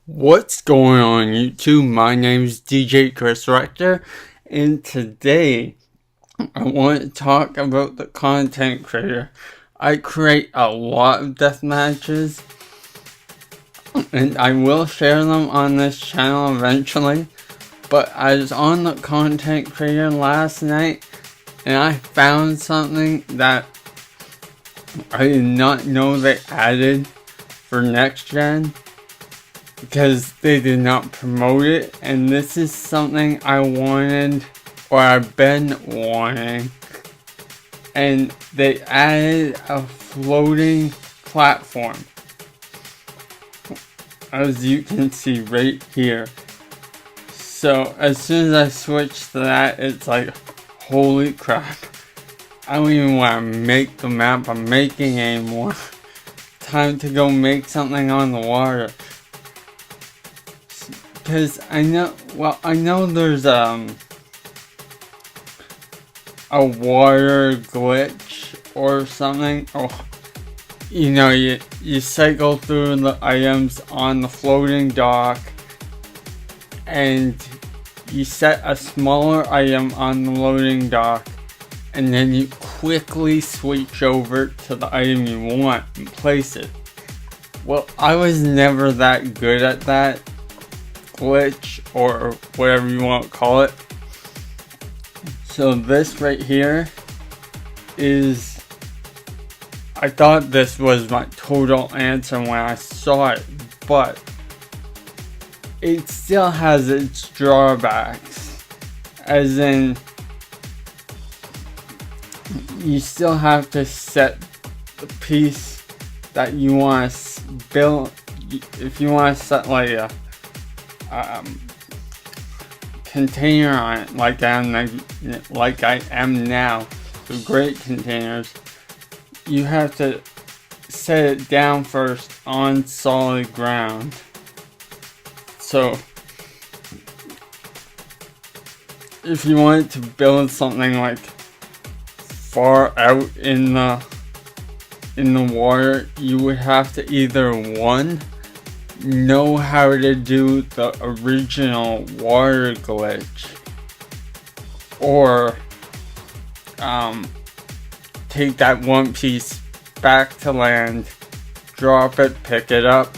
What's going on YouTube? My name is DJ Rector, and today I want to talk about the content creator. I create a lot of death matches, and I will share them on this channel eventually, but I was on the content creator last night and I found something that I did not know they added for NexGen, because they did not promote it, and this is something I wanted, or I've been wanting, and they added a floating platform, as you can see right here. So as soon as I switch to that, it's like, holy crap, I don't even want to make the map I'm making anymore. Time to go make something on the water. Because I know there's a water glitch or something. You know, you cycle through the items on the floating dock, and you set a smaller item on the loading dock, and then you quickly switch over to the item you want and place it. Well, I was never that good at that glitch, or whatever you want to call it. So this right here is, I thought this was my total answer when I saw it, but it still has its drawbacks, as in you still have to set the piece that you want to build. If you want to set like a container on it, like I am now, the great containers, you have to set it down first on solid ground. So if you wanted to build something like far out in the water, you would have to either know how to do the original water glitch, or take that one piece back to land, drop it, pick it up,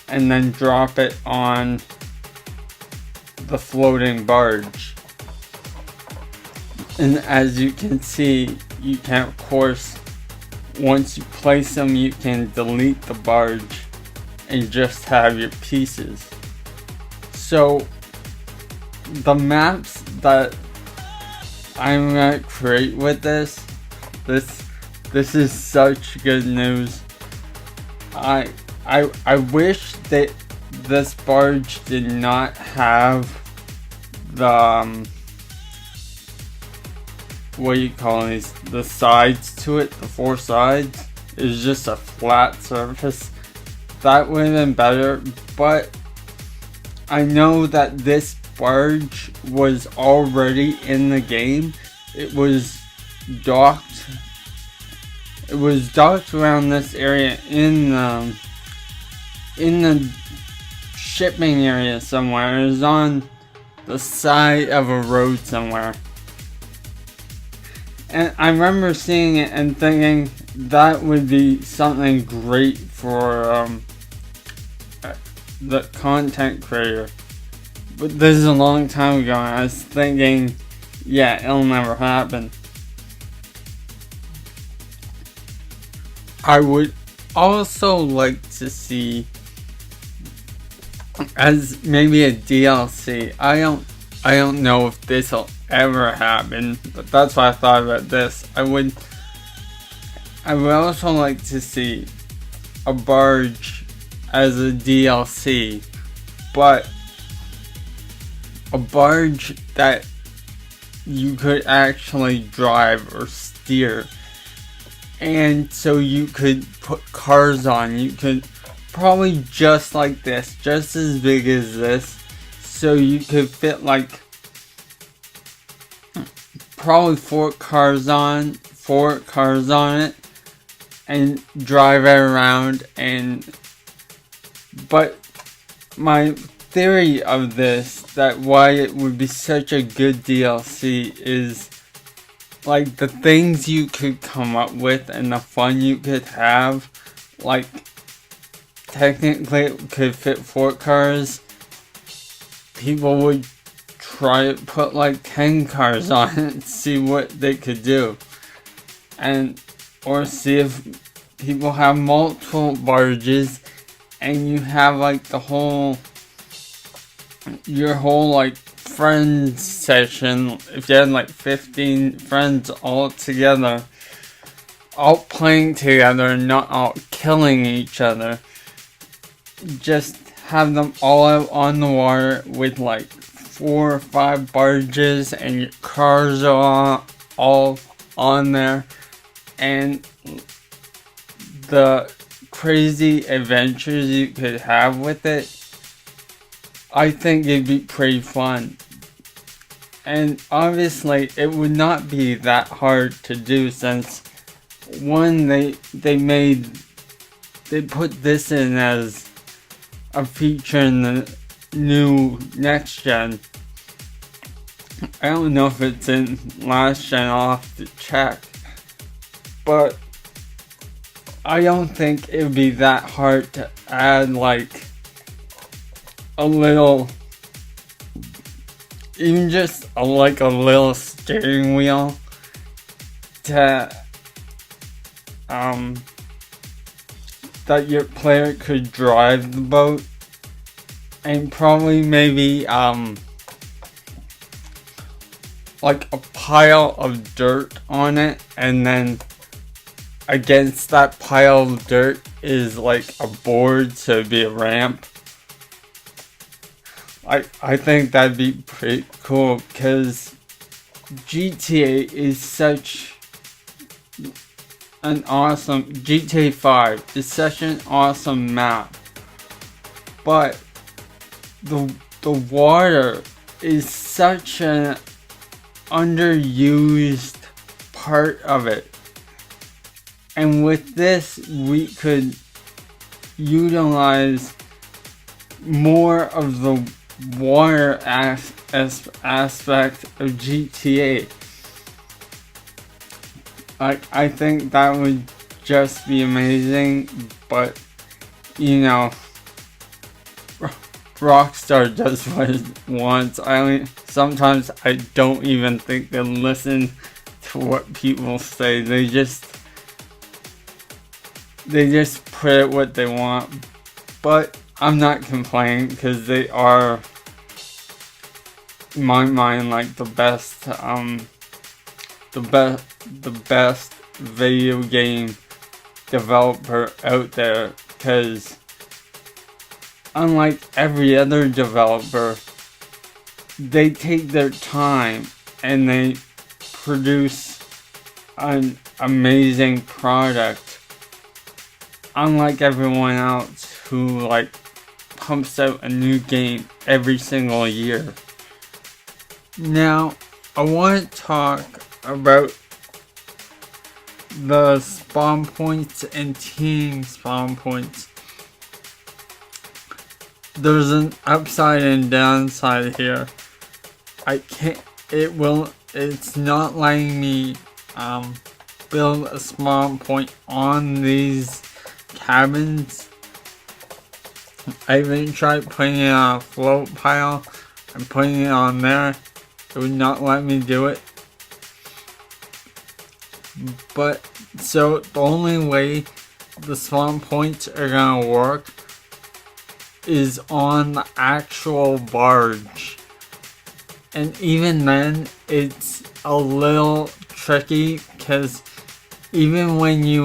and then drop it on the floating barge. And as you can see, you can, of course, once you place them, you can delete the barge and just have your pieces. So the maps that I'm gonna create with this is such good news. I wish that this barge did not have the what do you call these? The sides to it, the four sides. It's just a flat surface. That would have been better, but I know that this barge was already in the game. It was docked. It was docked around this area in the shipping area somewhere. It was on the side of a road somewhere. And I remember seeing it and thinking that would be something great for the content creator. But this is a long time ago, and I was thinking, yeah, it'll never happen. I would also like to see, as maybe a DLC, I don't know if this'll ever happen, but that's why I thought about this. I would also like to see a barge as a DLC, but a barge that you could actually drive or steer, and so you could put cars on. You could probably just like this, just as big as this, so you could fit like probably four cars on it, and drive it around. And but my theory of this, that why it would be such a good DLC, is like the things you could come up with and the fun you could have. Like, technically it could fit 4 cars. People would try to put like 10 cars on it and see what they could do. And, or see if people have multiple barges and you have like your whole like friends session. If you had like 15 friends all together, all playing together and not all killing each other, just have them all out on the water with like 4 or 5 barges and your cars are all on there, and the crazy adventures you could have with it. I think it'd be pretty fun. And obviously it would not be that hard to do, since one, they put this in as a feature in the new NexGen. I don't know if it's in LastGen, I'll have to check. But I don't think it would be that hard to add like a little, even just a little steering wheel to that your player could drive the boat, and probably maybe like a pile of dirt on it, and then against that pile of dirt is like a board, so it'd be a ramp. I think that'd be pretty cool, because GTA is such an awesome, GTA 5 is such an awesome map, but the water is such an underused part of it. And with this, we could utilize more of the water aspect of GTA. I think that would just be amazing, but you know, Rockstar does what it wants. Sometimes I don't even think they listen to what people say. They just put it what they want. But I'm not complaining, because they are, in my mind, like the best video game developer out there, because unlike every other developer, they take their time and they produce an amazing product, unlike everyone else who like pumps out a new game every single year. Now, I want to talk about the spawn points and team spawn points. There's an upside and downside here. It's not letting me build a spawn point on these cabins. I even tried putting it on a float pile and putting it on there. It would not let me do it. But so the only way the spawn points are gonna work is on the actual barge. And even then, it's a little tricky, because even when you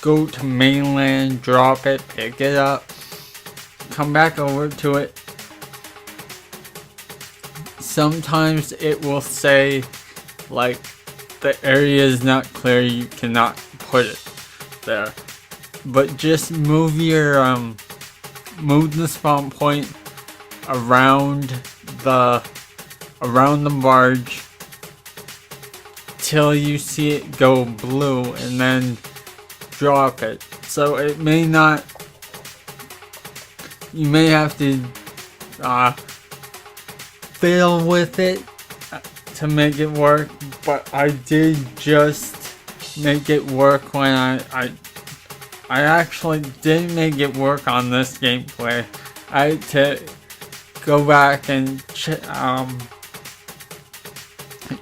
go to mainland, drop it, pick it up, come back over to it, sometimes it will say like the area is not clear, you cannot put it there. But just move the spawn point around the barge till you see it go blue, and then drop it. So it may not You may have to fail with it to make it work, but I did just make it work when I actually did make it work on this gameplay. I had to go back and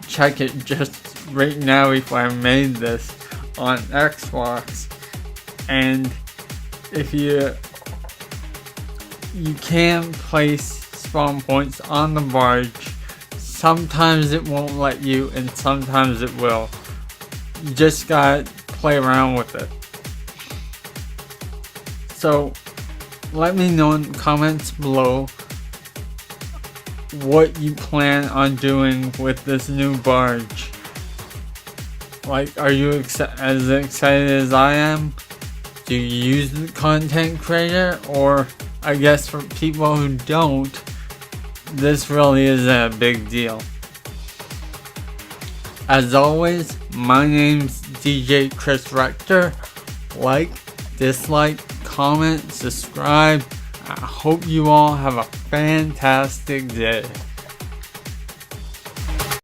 check it just right now before I made this on Xbox, and if you can place spawn points on the barge. Sometimes it won't let you, and sometimes it will. You just gotta play around with it. So let me know in the comments below what you plan on doing with this new barge. Like, are you as excited as I am? Do you use the content creator? Or I guess for people who don't, this really isn't a big deal. As always, my name's DJ Chris Rector. Like, dislike, comment, subscribe. I hope you all have a fantastic day.